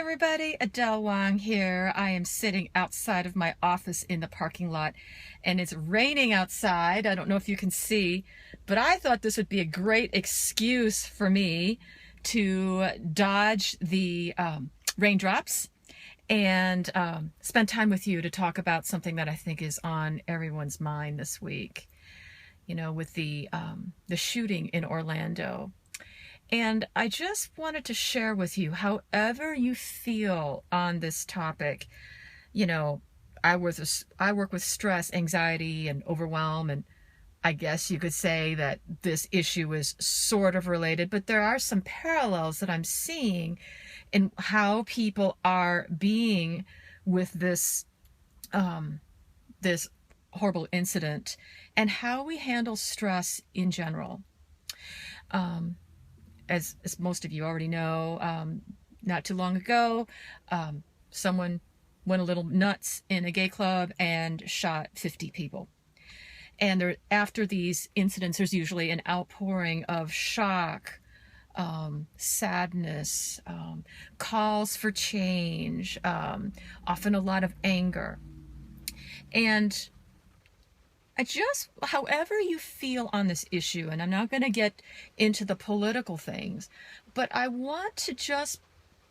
everybody, Adele Wang here. I am sitting outside of my office in the parking lot and it's raining outside. I don't know if you can see, but I thought this would be a great excuse for me to dodge the raindrops and spend time with you to talk about something that I think is on everyone's mind this week, with the shooting in Orlando. And I just wanted to share with you, however you feel on this topic. You know, I work with stress, anxiety, and overwhelm, and I guess you could say that this issue is sort of related, but there are some parallels that I'm seeing in how people are being with this horrible incident and how we handle stress in general. As most of you already know, not too long ago, someone went a little nuts in a gay club and shot 50 people. And after these incidents, there's usually an outpouring of shock, sadness, calls for change, often a lot of anger. And however you feel on this issue, and I'm not going to get into the political things, but I want to just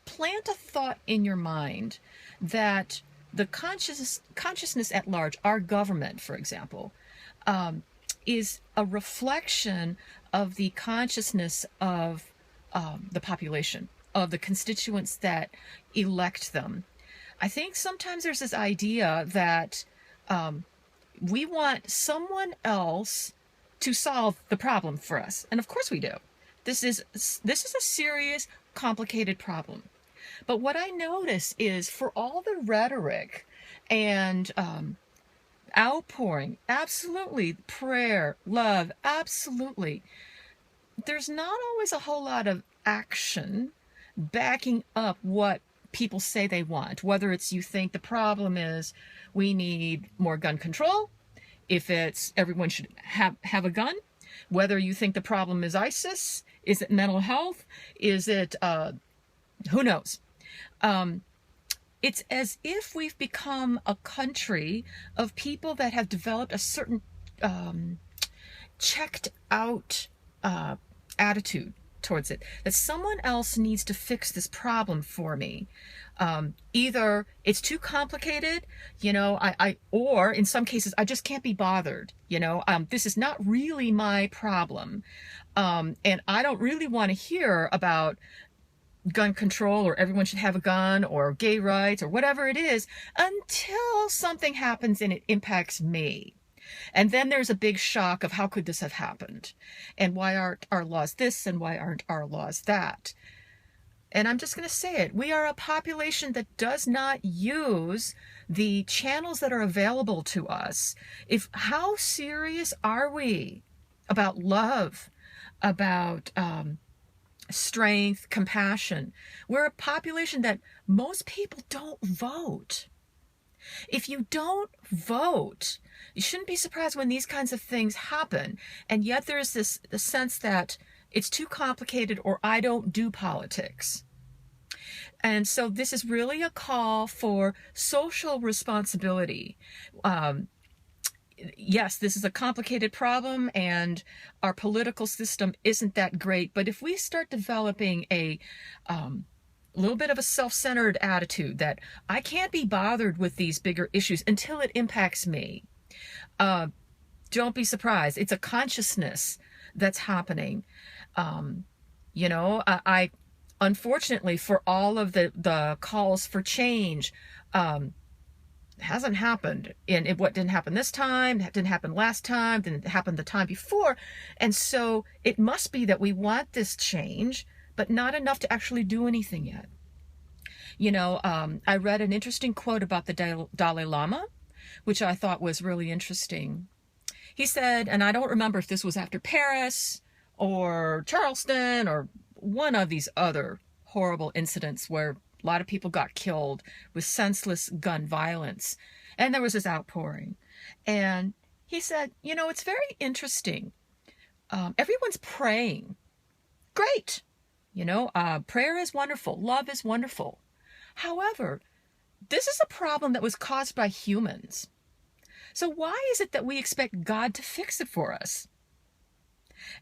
plant a thought in your mind that the consciousness at large, our government, for example, is a reflection of the consciousness of the population, of the constituents that elect them. I think sometimes there's this idea that we want someone else to solve the problem for us. And of course we do. This is a serious, complicated problem. But what I notice is, for all the rhetoric and outpouring, absolutely, prayer, love, absolutely, there's not always a whole lot of action backing up what people say they want. Whether it's you think the problem is we need more gun control, if it's everyone should have a gun, whether you think the problem is ISIS, is it mental health, is it, who knows? It's as if we've become a country of people that have developed a certain checked out attitude towards it, that someone else needs to fix this problem for me. Either it's too complicated, or in some cases, I just can't be bothered. This is not really my problem. And I don't really want to hear about gun control or everyone should have a gun or gay rights or whatever it is until something happens and it impacts me. And then there's a big shock of how could this have happened? And why aren't our laws this and why aren't our laws that? And I'm just going to say it. We are a population that does not use the channels that are available to us. How serious are we about love, about strength, compassion? We're a population that most people don't vote. If you don't vote, you shouldn't be surprised when these kinds of things happen. And yet there's the sense that it's too complicated, or I don't do politics. And so this is really a call for social responsibility. Yes, this is a complicated problem and our political system isn't that great. But if we start developing a little bit of a self-centered attitude that I can't be bothered with these bigger issues until it impacts me, don't be surprised. It's a consciousness that's happening. I unfortunately, for all of the calls for change, hasn't happened. And what didn't happen this time, didn't happen last time, didn't happen the time before. And so it must be that we want this change, but not enough to actually do anything yet. I read an interesting quote about the Dalai Lama, which I thought was really interesting. He said, and I don't remember if this was after Paris or Charleston or one of these other horrible incidents where a lot of people got killed with senseless gun violence. And there was this outpouring. And he said, it's very interesting. Everyone's praying. Great. Prayer is wonderful. Love is wonderful. However, this is a problem that was caused by humans. So why is it that we expect God to fix it for us?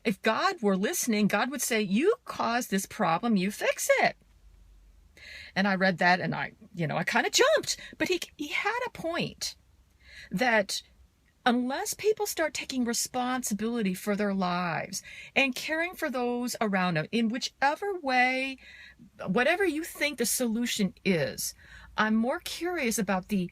If God were listening, God would say, you caused this problem, you fix it. And I read that and I kind of jumped, but he had a point that unless people start taking responsibility for their lives and caring for those around them in whichever way, whatever you think the solution is, I'm more curious about the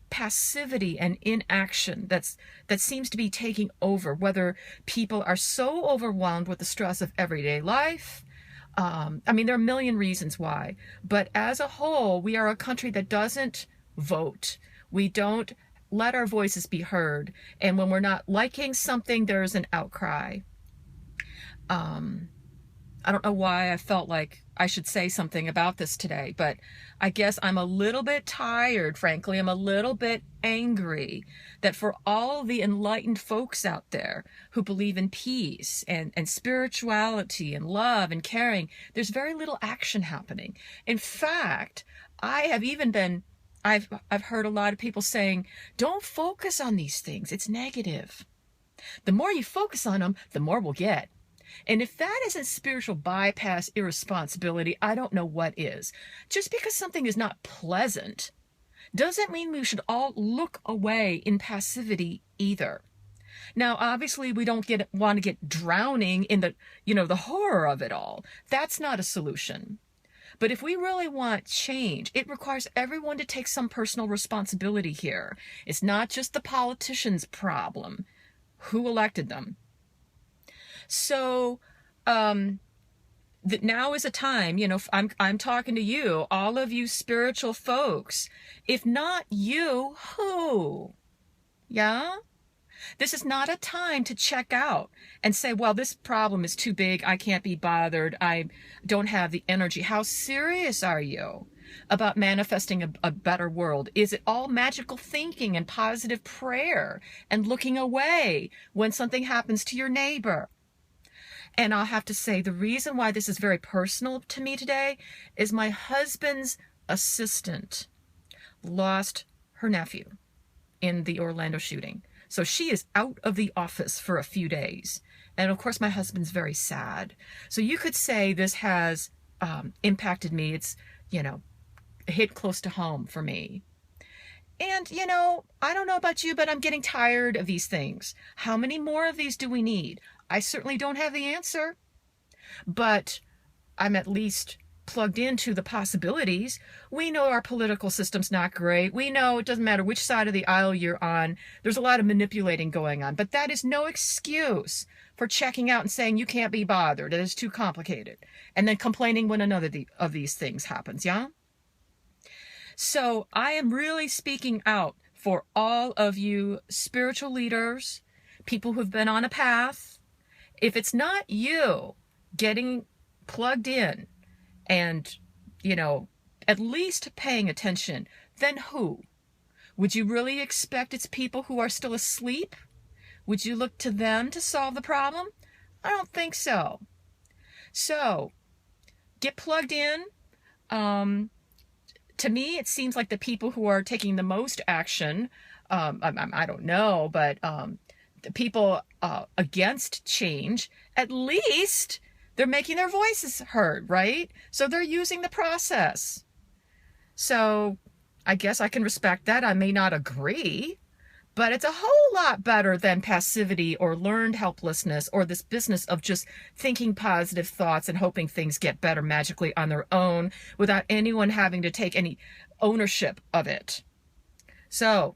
passivity and inaction that seems to be taking over, whether people are so overwhelmed with the stress of everyday life. I mean, there are a million reasons why, but as a whole, we are a country that doesn't vote. We don't let our voices be heard. And when we're not liking something, there's an outcry. I don't know why I felt like I should say something about this today, but I guess I'm a little bit tired, frankly. I'm a little bit angry that for all the enlightened folks out there who believe in peace and spirituality and love and caring, there's very little action happening. In fact, I've heard a lot of people saying, don't focus on these things. It's negative. The more you focus on them, the more we'll get. And if that isn't spiritual bypass irresponsibility, I don't know what is. Just because something is not pleasant doesn't mean we should all look away in passivity either. Now, obviously, we don't want to get drowning in the horror of it all. That's not a solution. But if we really want change, it requires everyone to take some personal responsibility here. It's not just the politicians' problem. Who elected them? So that now is a time, I'm talking to you, all of you spiritual folks. If not you, who? Yeah? This is not a time to check out and say, well, this problem is too big. I can't be bothered. I don't have the energy. How serious are you about manifesting a better world? Is it all magical thinking and positive prayer and looking away when something happens to your neighbor? And I'll have to say, the reason why this is very personal to me today is my husband's assistant lost her nephew in the Orlando shooting. So she is out of the office for a few days. And of course, my husband's very sad. So you could say this has impacted me. It's, hit close to home for me. And, I don't know about you, but I'm getting tired of these things. How many more of these do we need? I certainly don't have the answer, but I'm at least plugged into the possibilities. We know our political system's not great. We know it doesn't matter which side of the aisle you're on. There's a lot of manipulating going on, but that is no excuse for checking out and saying you can't be bothered. It is too complicated. And then complaining when another of these things happens, yeah? So I am really speaking out for all of you spiritual leaders, people who've been on a path. If it's not you getting plugged in and, at least paying attention, then who? Would you really expect it's people who are still asleep? Would you look to them to solve the problem? I don't think so. So, get plugged in. To me, it seems like the people who are taking the most action, I don't know, but the people against change, at least they're making their voices heard, right? So they're using the process. So I guess I can respect that. I may not agree, but it's a whole lot better than passivity or learned helplessness or this business of just thinking positive thoughts and hoping things get better magically on their own without anyone having to take any ownership of it. So